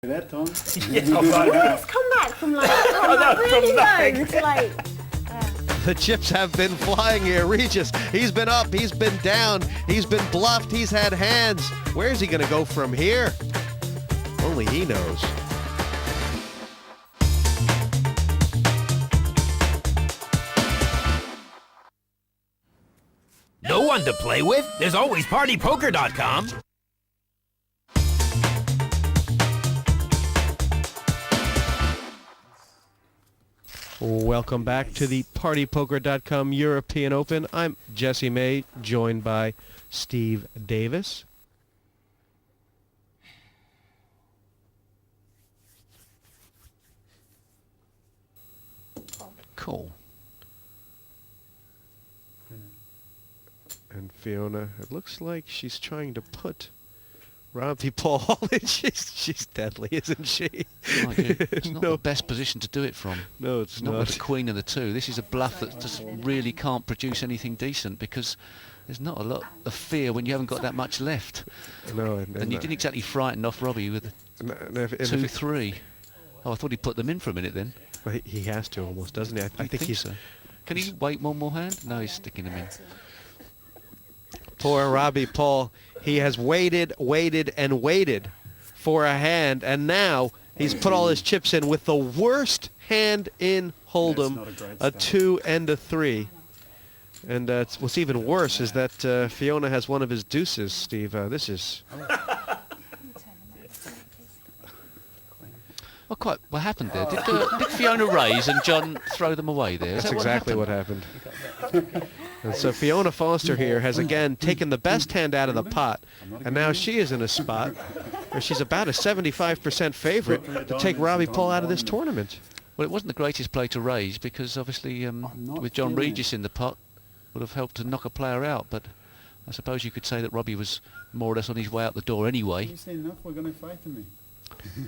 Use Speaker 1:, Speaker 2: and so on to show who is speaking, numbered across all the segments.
Speaker 1: that, Tom?
Speaker 2: Let's come back from like, really low to like...
Speaker 3: The chips have been flying here. Regis, he's been up, he's been down, he's been bluffed, he's had hands. Where's he going to go from here? Only he knows.
Speaker 4: No one to play with? There's always PartyPoker.com.
Speaker 3: Welcome back to the PartyPoker.com European Open. I'm Jesse May, joined by Steve Davis.
Speaker 5: Cool.
Speaker 3: And Fiona, it looks like she's trying to put Robbie Paul in. She's deadly, isn't she?
Speaker 5: It's not the best position to do it from.
Speaker 3: No, it's
Speaker 5: not with the queen and the two. This is a bluff that just really can't produce anything decent because there's not a lot of fear when you haven't got that much left.
Speaker 3: No,
Speaker 5: and you didn't exactly frighten off Robbie with 2-3. Oh, I thought he'd put them in for a minute then.
Speaker 3: Well, he has to almost, doesn't he? I think he's...
Speaker 5: So. Can he wait one more hand? No, he's sticking them in.
Speaker 3: Poor Robbie Paul. He has waited and waited for a hand, and now he's put all his chips in with the worst hand in Hold'em, a 2 and a 3. And what's even worse is that Fiona has one of his deuces, Steve. This is...
Speaker 5: Well, what happened there? Did Fiona raise and John throw them away there?
Speaker 3: That's exactly what happened. And so Fiona Foster here has again taken the best hand out of the pot, and now she is in a spot where she's about a 75% favorite to take Robbie Paul out of this tournament.
Speaker 5: Well, it wasn't the greatest play to raise because obviously with John Regis in the pot would have helped to knock a player out, but I suppose you could say that Robbie was more or less on his way out the door anyway.
Speaker 1: We're going to fight me.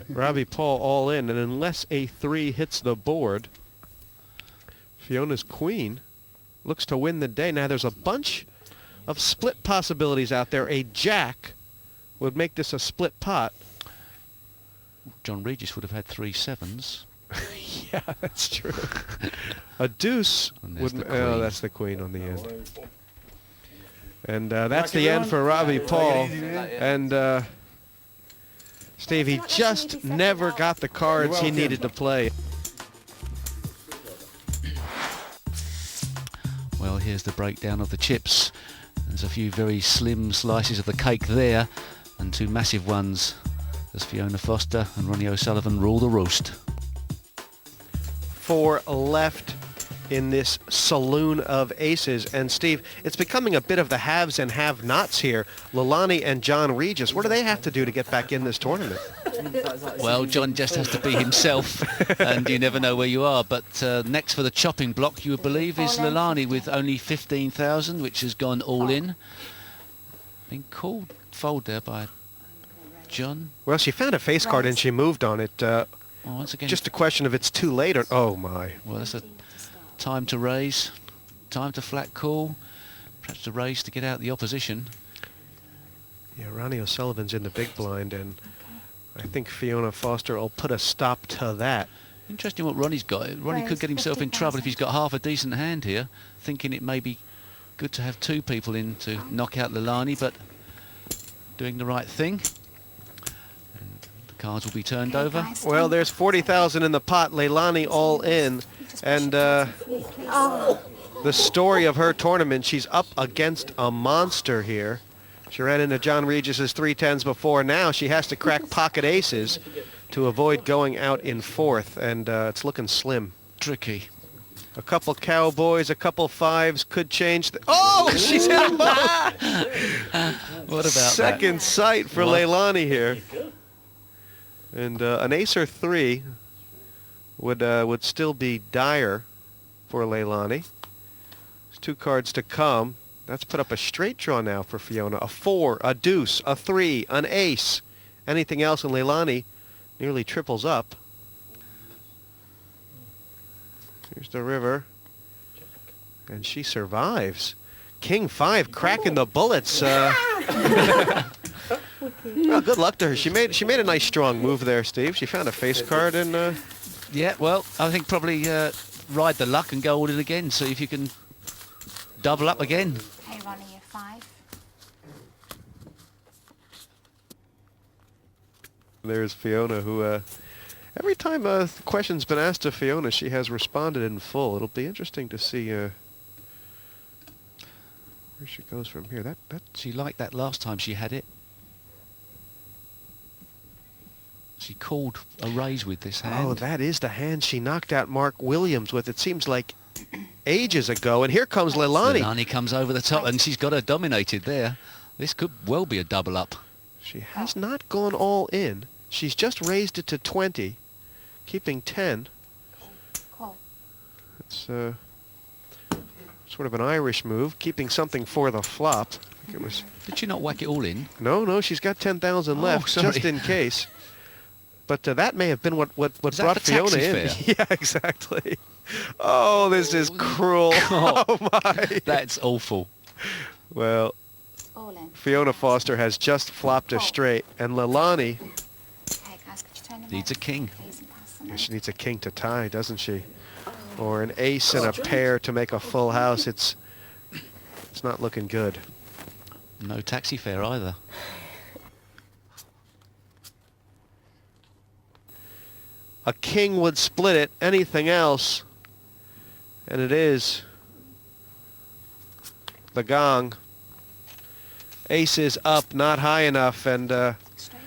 Speaker 3: Robbie Paul all in, and unless a 3 hits the board, Fiona's queen looks to win the day. Now there's a bunch of split possibilities out there. A jack would make this a split pot.
Speaker 5: John Regis would have had 3 sevens.
Speaker 3: Yeah, that's true. A deuce would... Oh, that's the queen on the end. And that's the end for Robbie Paul. And Steve, he just never got the cards he needed to play.
Speaker 5: Well, here's the breakdown of the chips. There's a few very slim slices of the cake there, and 2 massive ones as Fiona Foster and Ronnie O'Sullivan rule the roost.
Speaker 3: 4 left in this saloon of aces. And Steve, it's becoming a bit of the haves and have-nots here. Leilani and John Regis, what do they have to do to get back in this tournament?
Speaker 5: Well, John just has to be himself, and you never know where you are. But next for the chopping block, you would believe, is Leilani with only 15,000, which has gone all in. Been called fold there by John.
Speaker 3: Well, she found a face card and she moved on it.
Speaker 5: Well, once again,
Speaker 3: just a question of it's too late or... Oh, my.
Speaker 5: Well, that's a time to raise, time to flat call, perhaps to raise to get out the opposition.
Speaker 3: Yeah, Ronnie O'Sullivan's in the big blind, and I think Fiona Foster will put a stop to that.
Speaker 5: Interesting what Ronnie's got. Ronnie could get himself in trouble if he's got half a decent hand here, thinking it may be good to have 2 people in to knock out Leilani, but doing the right thing. And the cards will be turned over.
Speaker 3: Well, there's 40,000 in the pot, Leilani all in, and the story of her tournament, she's up against a monster here. She ran into John Regis's 3-10s before. Now she has to crack pocket aces to avoid going out in 4th, and it's looking slim.
Speaker 5: Tricky.
Speaker 3: A couple cowboys, a couple 5s could change. Oh, she's hit them both.
Speaker 5: What about
Speaker 3: Second sight for Leilani here. And an ace or 3 would still be dire for Leilani. There's 2 cards to come. That's put up a straight draw now for Fiona. A 4, a deuce, a 3, an ace. Anything else in Leilani nearly triples up. Here's the river. And she survives. King 5 cracking the bullets. Well, good luck to her. She made a nice strong move there, Steve. She found a face card and
Speaker 5: Yeah, well, I think probably ride the luck and go all in again. See if you can double up again.
Speaker 1: Okay, Ronnie, you're 5.
Speaker 3: there's Fiona, who every time a question's been asked to Fiona, she has responded in full. It'll be interesting to see where she goes from here. That
Speaker 5: She liked that last time she had it. She called a raise with this hand.
Speaker 3: Oh, that is the hand she knocked out Mark Williams with. It seems like ages ago. And here comes Leilani.
Speaker 5: Leilani comes over the top, and she's got her dominated there. This could well be a double up.
Speaker 3: She has not gone all in. She's just raised it to 20, keeping 10.
Speaker 1: Call.
Speaker 3: It's sort of an Irish move, keeping something for the flop. I think it was.
Speaker 5: Did she not whack it all in?
Speaker 3: No, she's got 10,000 left,
Speaker 5: sorry.
Speaker 3: just in case. But that may have been what
Speaker 5: that
Speaker 3: brought
Speaker 5: for
Speaker 3: Fiona
Speaker 5: taxi
Speaker 3: in.
Speaker 5: fare?
Speaker 3: Yeah, exactly. Oh, this is cruel.
Speaker 5: God.
Speaker 3: Oh, my.
Speaker 5: That's awful.
Speaker 3: Well,
Speaker 1: All in.
Speaker 3: Fiona Foster has just flopped a straight, and Leilani,
Speaker 1: Okay, guys, could you turn them
Speaker 5: Needs a
Speaker 1: over,
Speaker 5: king.
Speaker 1: please, and pass them
Speaker 3: she needs a king to tie, doesn't she? Or an ace and a pair to make a full house. It's not looking good.
Speaker 5: No taxi fare either.
Speaker 3: A king would split it, anything else. And it is the gong. Ace is up, not high enough, and
Speaker 1: straight.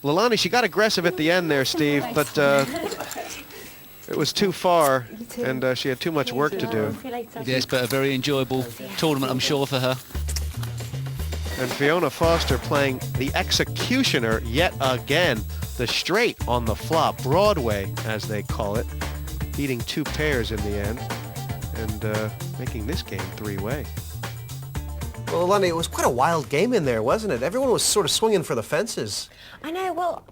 Speaker 3: Leilani, she got aggressive at the end there, Steve, but it was too far, and she had too much work to do.
Speaker 2: See you later.
Speaker 5: Yes, but a very enjoyable tournament, I'm sure, for her.
Speaker 3: And Fiona Foster playing the executioner yet again. The straight on the flop, Broadway, as they call it, beating 2 pairs in the end, and making this game 3-way.
Speaker 6: Well, Leilani, it was quite a wild game in there, wasn't it? Everyone was sort of swinging for the fences.
Speaker 2: I know, well,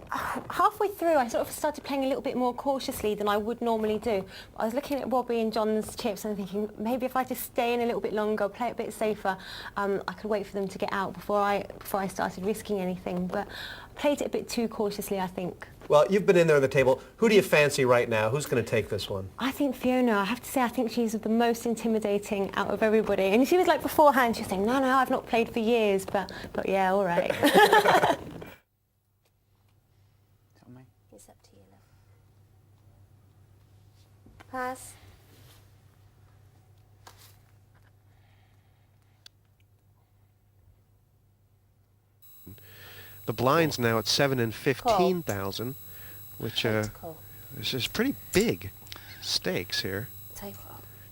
Speaker 2: halfway through I sort of started playing a little bit more cautiously than I would normally do. I was looking at Robbie and John's chips and thinking maybe if I just stay in a little bit longer, play it a bit safer, I could wait for them to get out before I started risking anything. But I played it a bit too cautiously, I think.
Speaker 6: Well, you've been in there at the table. Who do you fancy right now? Who's going to take this one?
Speaker 2: I think Fiona, I have to say, I think she's the most intimidating out of everybody. And she was like beforehand, she was saying, no, I've not played for years, but yeah, all right.
Speaker 1: It's up to you, love. Pass.
Speaker 3: The blinds now at 7 and 15,000, which
Speaker 1: Call.
Speaker 3: is just pretty big stakes here,
Speaker 1: Take.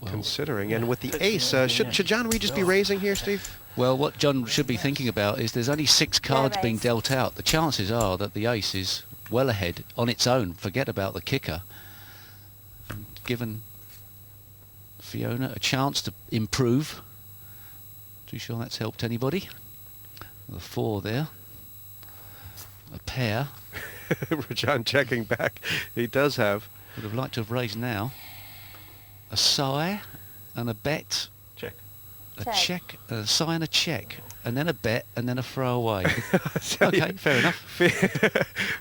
Speaker 3: considering. And with the ace, should John Regis be raising here, Steve?
Speaker 5: Well, what John should be thinking about is there's only 6 cards being
Speaker 1: raise.
Speaker 5: dealt out. The chances are that the ace is well ahead on its own. Forget about the kicker. And given Fiona a chance to improve. Too sure that's helped anybody. The 4 there. A pair.
Speaker 3: John checking back. He does have.
Speaker 5: Would have liked to have raised now. A sigh and a bet.
Speaker 3: Check.
Speaker 5: A
Speaker 1: Check.
Speaker 5: check, a sigh and a check, and then a bet, and then a throwaway. Okay, fair enough.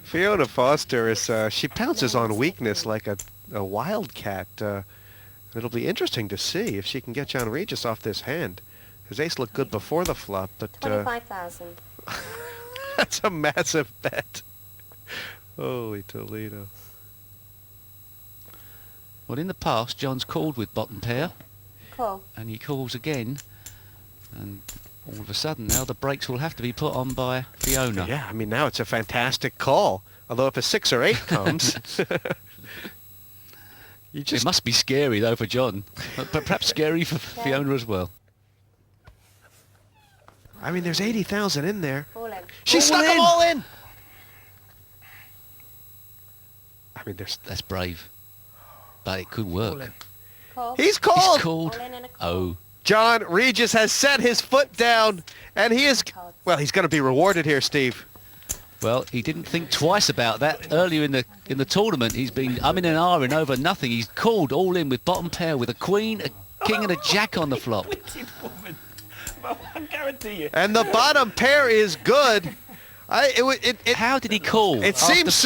Speaker 3: Fiona Foster is, she pounces on weakness like a wildcat. It'll be interesting to see if she can get John Regis off this hand. His ace looked good before the flop, but
Speaker 1: 25,000.
Speaker 3: that's a massive bet. Holy Toledo.
Speaker 5: Well, in the past, John's called with bottom pair,
Speaker 1: Call.
Speaker 5: and he calls again, and all of a sudden now the brakes will have to be put on by Fiona.
Speaker 3: Yeah, I mean, now it's a fantastic call. Although if a 6 or 8 comes, you
Speaker 5: It
Speaker 3: just...
Speaker 5: must be scary though for John, but perhaps scary for Fiona as well.
Speaker 3: I mean, there's 80,000 in there.
Speaker 1: All in.
Speaker 3: She stuck them all in! I mean, there's...
Speaker 5: That's brave, but it could work.
Speaker 1: Call.
Speaker 3: He's
Speaker 5: He's
Speaker 3: called!
Speaker 5: called.
Speaker 1: All in and a call.
Speaker 5: Oh,
Speaker 3: John Regis has set his foot down, and he is... Well, he's going to be rewarded here, Steve.
Speaker 5: well, he didn't think twice about that earlier in the tournament. He's been umming and ahhing over nothing. He's called all in with bottom pair with a queen, a king, and a jack on the flop.
Speaker 4: I guarantee you.
Speaker 3: And the bottom pair is good. It
Speaker 5: How did he call?
Speaker 3: It
Speaker 5: after
Speaker 3: seems